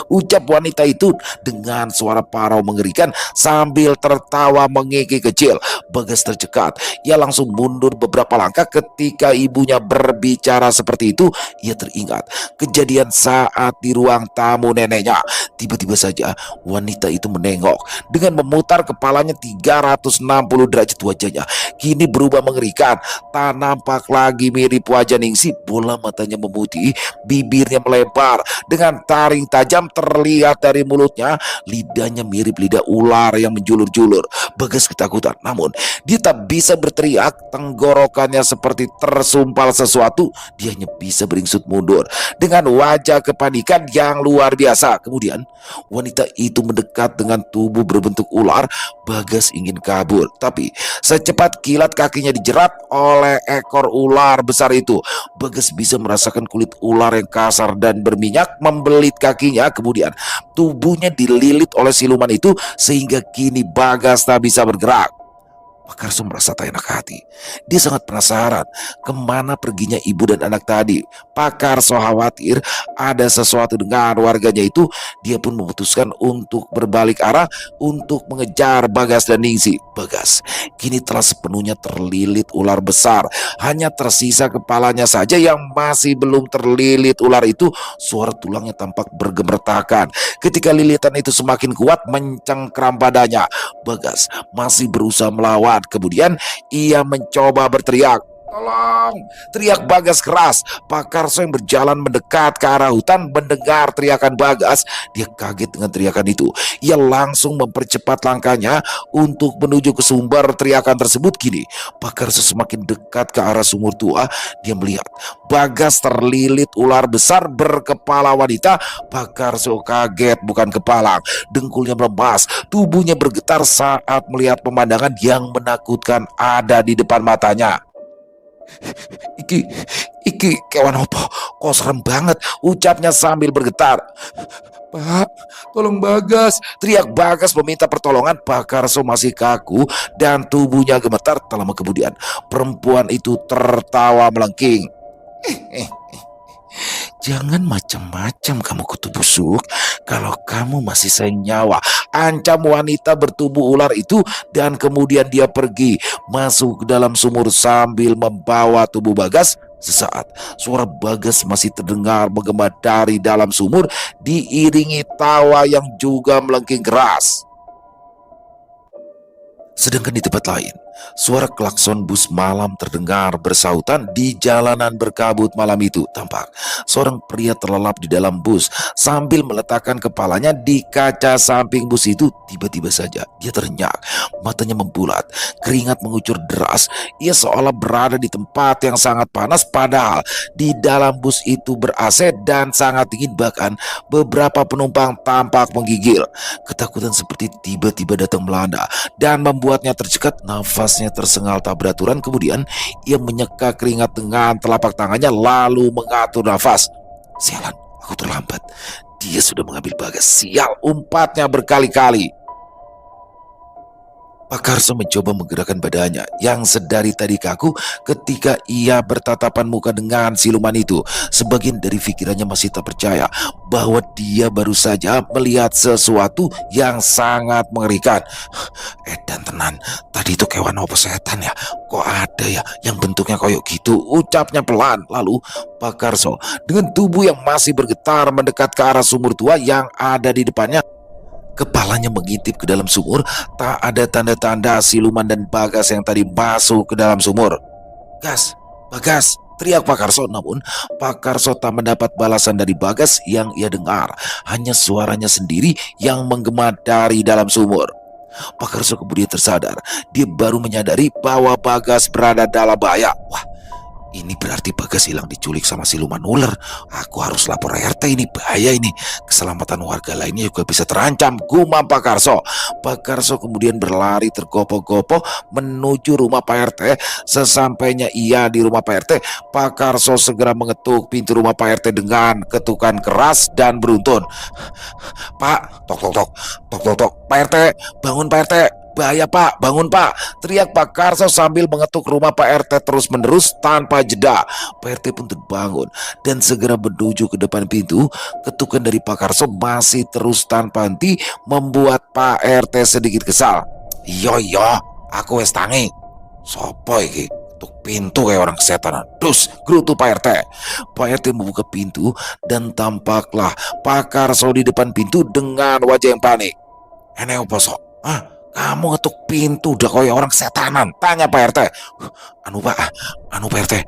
ucap wanita itu dengan suara parau mengerikan sambil tertawa mengekeh kecil. Bagas tercekat. Ia langsung mundur beberapa langkah ketika ibunya berbicara seperti itu. Ia teringat kejadian saat di ruang tamu neneknya. Tiba-tiba saja wanita itu menengok dengan memutar kepalanya 360 derajat. Wajahnya kini berubah mengerikan. Tak nampak lagi mirip wajah Ningsih. Bola matanya memutih, bibirnya melebar dengan taring tajam terlihat dari mulutnya. Lidahnya mirip lidah ular yang menjulur-julur. Bagas ketakutan, namun dia tak bisa berteriak. Tenggorokannya seperti tersumpal sesuatu. Dia hanya bisa beringsut mundur dengan wajah kepanikan yang luar biasa. Kemudian wanita itu mendekat dengan tubuh berbentuk ular. Bagas ingin kabur, tapi secepat kilat kakinya dijerat oleh ekor ular besar itu. Bagas bisa merasakan kulit ular yang kasar dan berminyak membelit kakinya. Kemudian tubuhnya dililit oleh siluman itu sehingga kini Bagas tak bisa bergerak. Pak Karso merasa tak enak hati. Dia sangat penasaran kemana perginya ibu dan anak tadi. Pak Karso khawatir ada sesuatu dengan warganya itu. Dia pun memutuskan untuk berbalik arah untuk mengejar Bagas dan Ningsih. Bagas kini telah sepenuhnya terlilit ular besar. Hanya tersisa kepalanya saja yang masih belum terlilit ular itu. Suara tulangnya tampak bergemertakan ketika lilitan itu semakin kuat mencengkram badannya. Bagas masih berusaha melawan. Kemudian ia mencoba berteriak, Tolong! Teriak Bagas keras. Pak Karso yang berjalan mendekat ke arah hutan mendengar teriakan Bagas. Dia kaget dengan teriakan itu. Ia langsung mempercepat langkahnya untuk menuju ke sumber teriakan tersebut. Kini Pak Karso semakin dekat ke arah sumur tua. Dia melihat Bagas terlilit ular besar berkepala wanita. Pak Karso kaget bukan kepala. Dengkulnya melemas, tubuhnya bergetar saat melihat pemandangan yang menakutkan ada di depan matanya. Iki kewan opo, kok serem banget, ucapnya sambil bergetar. Pak, tolong Bagas, teriak Bagas meminta pertolongan. Pak Karso masih kaku dan tubuhnya gemetar. Tak lama kemudian perempuan itu tertawa melengking. Jangan macam-macam kamu kutu busuk. Kalau kamu masih sayang nyawa, ancam wanita bertubuh ular itu. Dan kemudian dia pergi masuk ke dalam sumur sambil membawa tubuh Bagas. Sesaat suara Bagas masih terdengar menggema dari dalam sumur, diiringi tawa yang juga melengking keras. Sedangkan di tempat lain, suara klakson bus malam terdengar bersautan di jalanan berkabut malam itu. Tampak seorang pria terlelap di dalam bus sambil meletakkan kepalanya di kaca samping bus itu. Tiba-tiba saja dia terenyak, matanya membulat, keringat mengucur deras. Ia seolah berada di tempat yang sangat panas, padahal di dalam bus itu ber-AC dan sangat dingin. Bahkan beberapa penumpang tampak menggigil. Ketakutan seperti tiba-tiba datang melanda dan membuatnya tercekat. Nafasnya tersengal tak beraturan. Kemudian ia menyeka keringat dengan telapak tangannya lalu mengatur nafas. Sialan, aku terlambat. Dia sudah mengambil Bagas. Sial, umpatnya berkali-kali. Pak Karso mencoba menggerakkan badannya yang sedari tadi kaku ketika ia bertatapan muka dengan siluman itu. Sebagian dari pikirannya masih tak percaya bahwa dia baru saja melihat sesuatu yang sangat mengerikan. Dan tenan, tadi itu kewan apa setan ya? Kok ada ya yang bentuknya koyok gitu? Ucapnya pelan. Lalu Pak Karso dengan tubuh yang masih bergetar mendekat ke arah sumur tua yang ada di depannya. Kepalanya mengintip ke dalam sumur. Tak ada tanda-tanda siluman dan Bagas yang tadi masuk ke dalam sumur. Gas, Bagas, teriak Pak Karso. Namun Pak Karso tak mendapat balasan dari Bagas. Yang ia dengar hanya suaranya sendiri yang menggema dari dalam sumur. Pak Karso kemudian tersadar. Dia baru menyadari bahwa Bagas berada dalam bahaya. Wah, ini berarti Bagas hilang diculik sama siluman ular. Aku harus lapor RT, ini bahaya ini. Keselamatan warga lainnya juga bisa terancam, gumam Pak Karso. Pak Karso kemudian berlari tergopoh-gopoh menuju rumah Pak RT. Sesampainya ia di rumah Pak RT, Pak Karso segera mengetuk pintu rumah Pak RT dengan ketukan keras dan beruntun. Pak, tok tok tok, tok tok tok, Pak RT, bangun Pak RT. Bahaya Pak, bangun Pak, teriak Pak Karso sambil mengetuk rumah Pak RT terus menerus tanpa jeda. Pak RT pun terbangun dan segera menuju ke depan pintu. Ketukan dari Pak Karso masih terus tanpa henti membuat Pak RT sedikit kesal. Yo, aku wes tangi. Sopo iki? Ketuk pintu kayak orang kesetanan. Dus, gerutu Pak RT. Pak RT membuka pintu dan tampaklah Pak Karso di depan pintu dengan wajah yang panik. Ene opo sok? Hah? Kamu ngetuk pintu udah kayak orang setanan, tanya Pak RT. Anu Pak RT,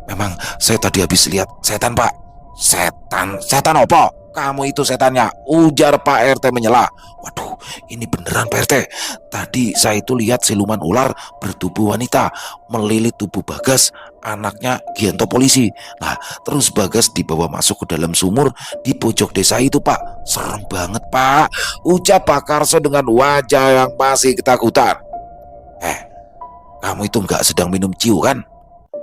memang saya tadi habis lihat setan Pak. Setan apa? Kamu itu setannya, ujar Pak RT menyela. Waduh, ini beneran Pak RT. Tadi saya itu lihat siluman ular bertubuh wanita melilit tubuh Bagas, anaknya Gianto polisi. Nah, terus Bagas dibawa masuk ke dalam sumur di pojok desa itu Pak. Serem banget Pak, ucap Pak Karso dengan wajah yang masih ketakutan. Kamu itu nggak sedang minum ciu kan?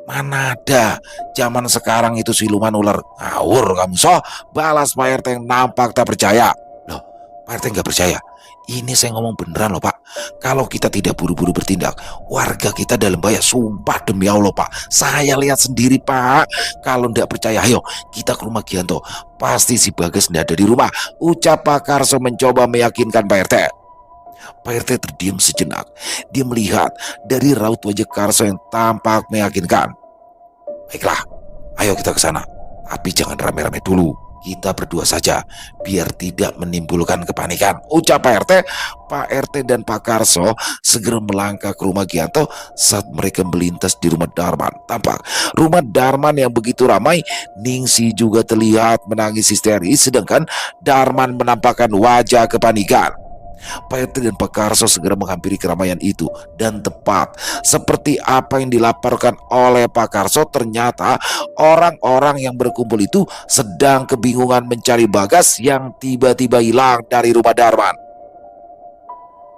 Mana ada, zaman sekarang itu siluman ular. Ngawur kamu so, balas Pak RT yang nampak tak percaya. Loh, Pak RT nggak percaya? Ini saya ngomong beneran loh Pak. Kalau kita tidak buru-buru bertindak, warga kita dalam bahaya. Sumpah demi Allah Pak, saya lihat sendiri Pak. Kalau nggak percaya, ayo kita ke rumah Gianto. Pasti si Bagas nggak ada di rumah, ucap Pak Karso mencoba meyakinkan Pak RT. Pak RT terdiam sejenak. Dia melihat dari raut wajah Karso yang tampak meyakinkan. Baiklah, ayo kita ke sana. Tapi jangan rame-rame dulu. Kita berdua saja, biar tidak menimbulkan kepanikan, ucap Pak RT. Pak RT dan Pak Karso segera melangkah ke rumah Gianto. Saat mereka melintas di rumah Darman, tampak rumah Darman yang begitu ramai. Ningsi juga terlihat menangis histeris, sedangkan Darman menampakkan wajah kepanikan. Pak RT dan Pak Karso segera menghampiri keramaian itu, dan tepat seperti apa yang dilaporkan oleh Pak Karso, ternyata orang-orang yang berkumpul itu sedang kebingungan mencari Bagas yang tiba-tiba hilang dari rumah Darman.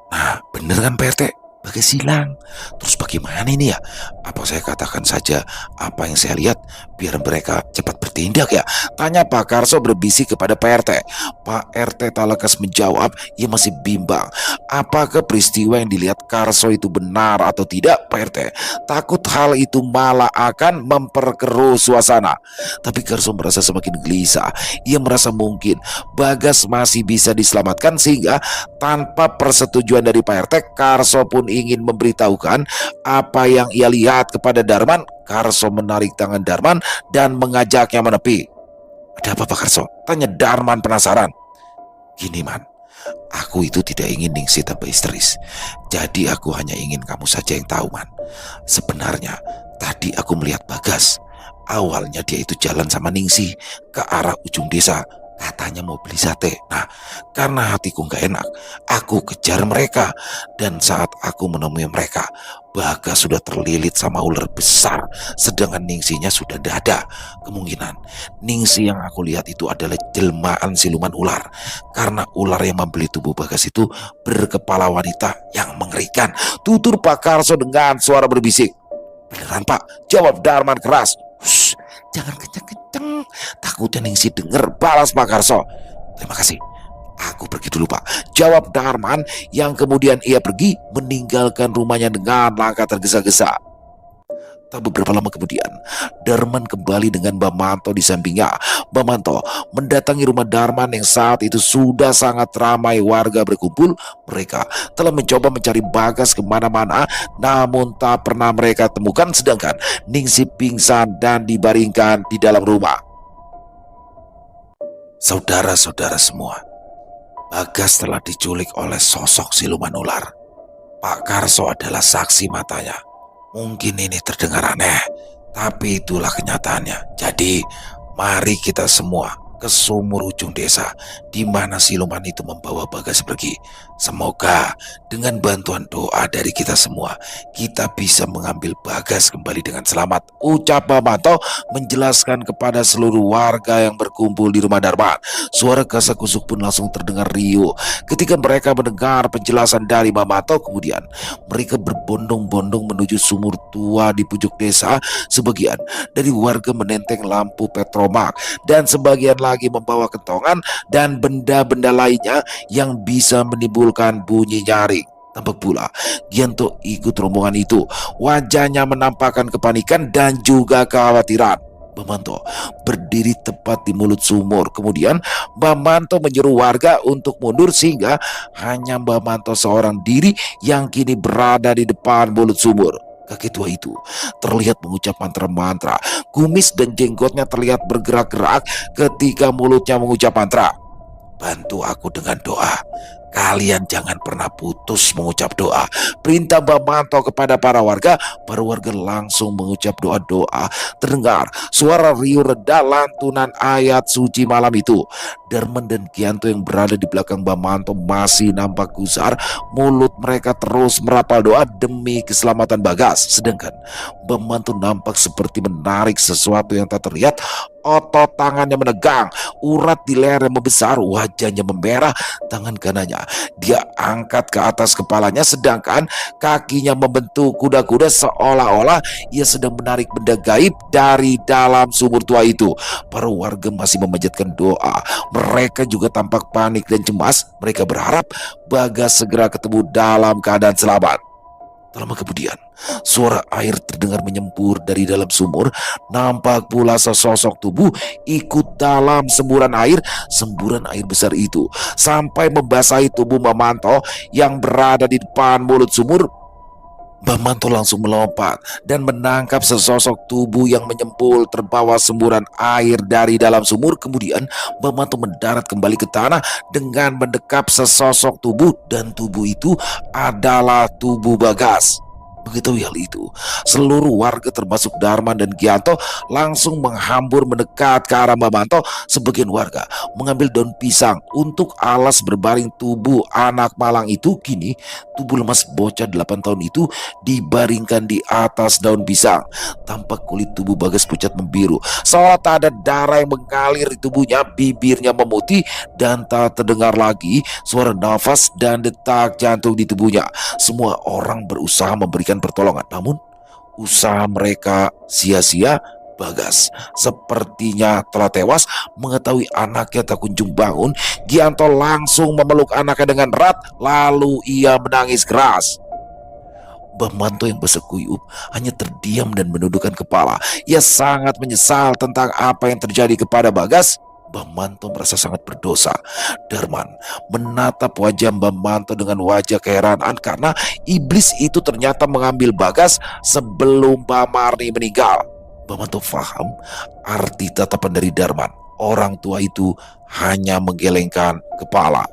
Nah, bener kan Pak RT? Bagas hilang. Terus bagaimana ini ya? Apa saya katakan saja apa yang saya lihat biar mereka cepat bertindak ya? Tanya Pak Karso berbisik kepada Pak RT. Pak RT tak lekas menjawab, ia masih bimbang. Apakah peristiwa yang dilihat Karso itu benar atau tidak, Pak RT? Takut hal itu malah akan memperkeruh suasana. Tapi Karso merasa semakin gelisah. Ia merasa mungkin Bagas masih bisa diselamatkan, sehingga tanpa persetujuan dari Pak RT, Karso pun ingin memberitahukan apa yang ia lihat kepada Darman. Karso menarik tangan Darman dan mengajaknya menepi. Ada apa Pak Karso? Tanya Darman penasaran. Gini Man, aku itu tidak ingin Ningsi tambah histeris. Jadi aku hanya ingin kamu saja yang tahu Man. Sebenarnya tadi aku melihat Bagas. Awalnya dia itu jalan sama Ningsi ke arah ujung desa. Katanya mau beli sate. Nah, karena hatiku gak enak, aku kejar mereka. Dan saat aku menemui mereka, Bagas sudah terlilit sama ular besar, sedangkan Ningsinya sudah tidak ada. Kemungkinan Ningsi yang aku lihat itu adalah jelmaan siluman ular, karena ular yang membeli tubuh Bagas itu berkepala wanita yang mengerikan. Tutur Pak Karso dengan suara berbisik. Beneran Pak, jawab Darman keras. Hush, jangan kenceng-kenceng, takutnya Ningsi dengar, balas Pak Karso. Terima kasih, aku pergi dulu Pak, jawab Darman, yang kemudian ia pergi meninggalkan rumahnya dengan langkah tergesa-gesa. Tak beberapa lama kemudian, Darman kembali dengan Mbak Manto di sampingnya. Mbak Manto mendatangi rumah Darman yang saat itu sudah sangat ramai warga berkumpul. Mereka telah mencoba mencari Bagas kemana-mana, namun tak pernah mereka temukan, sedangkan Ningsi pingsan dan dibaringkan di dalam rumah. Saudara-saudara semua, Bagas telah diculik oleh sosok siluman ular. Pak Karso adalah saksi matanya. Mungkin ini terdengar aneh, tapi itulah kenyataannya. Jadi, mari kita semua ke sumur ujung desa di mana siluman itu membawa Bagas pergi. Semoga dengan bantuan doa dari kita semua, kita bisa mengambil Bagas kembali dengan selamat, ucap Mbak Manto menjelaskan kepada seluruh warga yang berkumpul di rumah Darman. Suara kasak-kusuk pun langsung terdengar riuh ketika mereka mendengar penjelasan dari Mbak Manto. Kemudian mereka berbondong-bondong menuju sumur tua di pojok desa. Sebagian dari warga menenteng lampu petromak, dan sebagian lagi membawa kentongan dan benda-benda lainnya yang bisa menimbulkan bunyi nyaring. Tampak pula Gianto ikut rombongan itu. Wajahnya menampakkan kepanikan dan juga kekhawatiran. Mbak Manto berdiri tepat di mulut sumur. Kemudian Mbak Manto menyuruh warga untuk mundur, sehingga hanya Mbak Manto seorang diri yang kini berada di depan mulut sumur. Kakek tua itu terlihat mengucap mantra-mantra. Kumis dan jenggotnya terlihat bergerak-gerak ketika mulutnya mengucap mantra. Bantu aku dengan doa. Kalian jangan pernah putus mengucap doa, perintah Mbak Manto kepada para warga. Para warga langsung mengucap doa-doa. Terdengar suara riuh reda lantunan ayat suci malam itu. Darman dan Gianto yang berada di belakang Mbak Manto masih nampak gusar. Mulut mereka terus merapal doa demi keselamatan Bagas. Sedangkan Mbak Manto nampak seperti menarik sesuatu yang tak terlihat. Otot tangannya menegang, urat di lehernya membesar, wajahnya memerah. Tangan kanannya dia angkat ke atas kepalanya, sedangkan kakinya membentuk kuda-kuda seolah-olah ia sedang menarik benda gaib dari dalam sumur tua itu. Para warga masih memanjatkan doa. Mereka juga tampak panik dan cemas. Mereka berharap Bagas segera ketemu dalam keadaan selamat. Tak lama kemudian, suara air terdengar menyembur dari dalam sumur. Nampak pula sesosok tubuh ikut dalam semburan air. Semburan air besar itu sampai membasahi tubuh Mbak Manto yang berada di depan mulut sumur. Mbah Manto langsung melompat dan menangkap sesosok tubuh yang menyembul terbawa semburan air dari dalam sumur. Kemudian Mbah Manto mendarat kembali ke tanah dengan mendekap sesosok tubuh, dan tubuh itu adalah tubuh Bagas. Mengetahui hal itu, seluruh warga termasuk Darman dan Gianto langsung menghambur mendekat ke arah Mbah Manto. Sebagian warga mengambil daun pisang untuk alas berbaring tubuh anak malang itu. Kini tubuh lemas bocah 8 tahun itu dibaringkan di atas daun pisang. Tampak kulit tubuh Bagas pucat membiru, seolah tak ada darah yang mengalir di tubuhnya. Bibirnya memutih dan tak terdengar lagi suara nafas dan detak jantung di tubuhnya. Semua orang berusaha memberikan pertolongan, namun usaha mereka sia-sia. Bagas sepertinya telah tewas. Mengetahui anaknya tak kunjung bangun, Gianto langsung memeluk anaknya dengan erat, lalu ia menangis keras. Mbah Manto yang bersekuyup hanya terdiam dan menundukkan kepala. Ia sangat menyesal tentang apa yang terjadi kepada Bagas. Mbah Manto merasa sangat berdosa. Darman menatap wajah Mbah Manto dengan wajah keheranan karena iblis itu ternyata mengambil Bagas sebelum Mbah Marni meninggal. Mbah Manto faham arti tatapan dari Darman. Orang tua itu hanya menggelengkan kepala.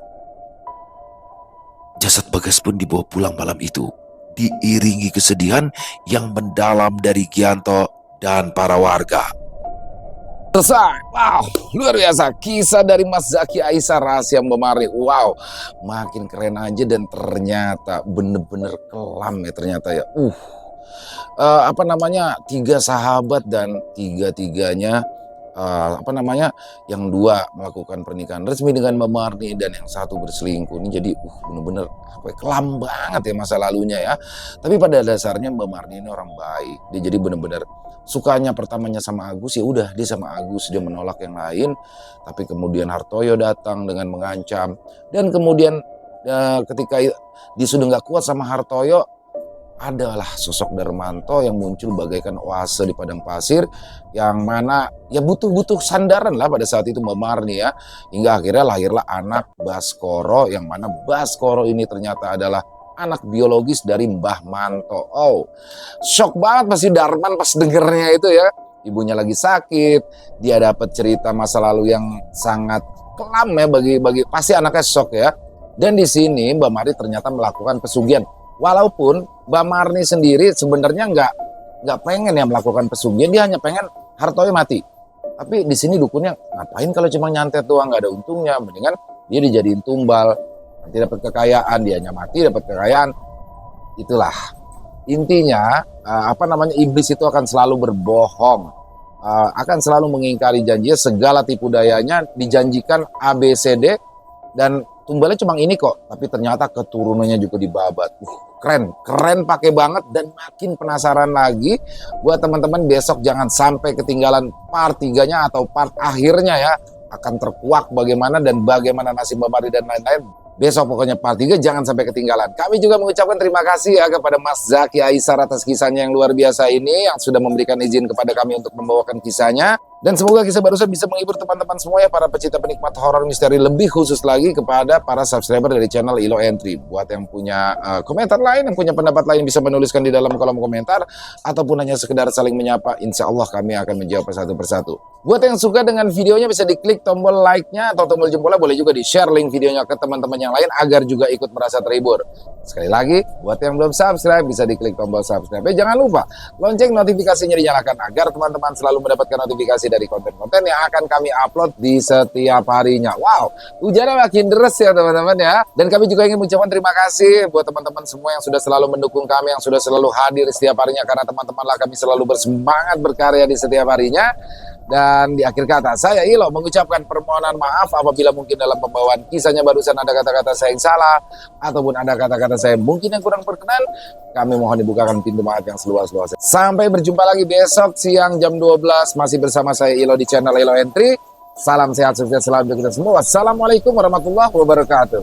Jasad Bagas pun dibawa pulang malam itu, diiringi kesedihan yang mendalam dari Gianto dan para warga. Selesai. Wow, luar biasa. Kisah dari Mas Zaky Aisyah Rahasia Mbah Marni. Wow, makin keren aja dan ternyata bener-bener kelam ya ternyata ya. Apa namanya, 3 sahabat dan tiga-tiganya yang 2 melakukan pernikahan resmi dengan Mbah Marni dan yang 1 berselingkuh. Ini jadi bener-bener kelam banget ya masa lalunya ya. Tapi pada dasarnya Mbah Marni ini orang baik. Dia jadi bener-bener sukanya pertamanya sama Agus, ya udah dia sama Agus, dia menolak yang lain. Tapi kemudian Hartoyo datang dengan mengancam, dan kemudian ketika dia sudah nggak kuat sama Hartoyo, adalah sosok Darmanto yang muncul bagaikan oase di padang pasir, yang mana ya butuh sandaran lah pada saat itu Mbah Marni ya. Hingga akhirnya lahirlah anak Baskoro, yang mana Baskoro ini ternyata adalah anak biologis dari Mbah Manto. Oh, shock banget pasti Darman pas dengernya itu ya. Ibunya lagi sakit, dia dapat cerita masa lalu yang sangat kelam ya, bagi pasti anaknya shock ya. Dan di sini Mbah Marni ternyata melakukan pesugihan. Walaupun Mbah Marni sendiri sebenarnya nggak pengen ya melakukan pesugihan, dia hanya pengen Hartoyo mati. Tapi di sini dukunnya ngapain kalau cuma nyantet doang, nggak ada untungnya, mendingan dia dijadiin tumbal, nanti dapat kekayaan, dianya mati dapat kekayaan. Itulah intinya, iblis itu akan selalu berbohong, akan selalu mengingkari janji, segala tipu dayanya dijanjikan ABCD, dan tumbalnya cuma ini kok, tapi ternyata keturunannya juga dibabat. Keren pakai banget. Dan makin penasaran lagi buat teman-teman, besok jangan sampai ketinggalan part 3-nya atau part akhirnya ya. Akan terkuak bagaimana dan bagaimana nasib Mbah Marni dan lain-lain. Besok pokoknya part 3 jangan sampai ketinggalan. Kami juga mengucapkan terima kasih ya kepada Mas Zaky Aisyah atas kisahnya yang luar biasa ini, yang sudah memberikan izin kepada kami untuk membawakan kisahnya. Dan semoga kisah barusan bisa menghibur teman-teman semua ya, para pecinta penikmat horor misteri, lebih khusus lagi kepada para subscriber dari channel Ilo Entry. Buat yang punya komentar lain, yang punya pendapat lain, bisa menuliskan di dalam kolom komentar, ataupun hanya sekedar saling menyapa. Insya Allah kami akan menjawab satu persatu. Buat yang suka dengan videonya, bisa diklik tombol like-nya atau tombol jempolnya, boleh juga di-share link videonya ke teman-teman yang lain agar juga ikut merasa terhibur. Sekali lagi, buat yang belum subscribe, bisa diklik tombol subscribe. Jangan lupa lonceng notifikasinya dinyalakan agar teman-teman selalu mendapatkan notifikasi dari konten-konten yang akan kami upload di setiap harinya. Wow, hujannya makin deras ya teman-teman ya. Dan kami juga ingin mengucapkan terima kasih buat teman-teman semua yang sudah selalu mendukung kami, yang sudah selalu hadir setiap harinya, karena teman-teman lah kami selalu bersemangat berkarya di setiap harinya. Dan di akhir kata, saya Ilo mengucapkan permohonan maaf apabila mungkin dalam pembawaan kisahnya barusan ada kata-kata saya yang salah, ataupun ada kata-kata saya mungkin yang kurang berkenan. Kami mohon dibukakan pintu maaf yang seluas-luasnya. Sampai berjumpa lagi besok siang jam 12, masih bersama saya Ilo di channel Ilo Entry. Salam sehat, sukses selalu untuk kita semua. Wassalamualaikum warahmatullahi wabarakatuh.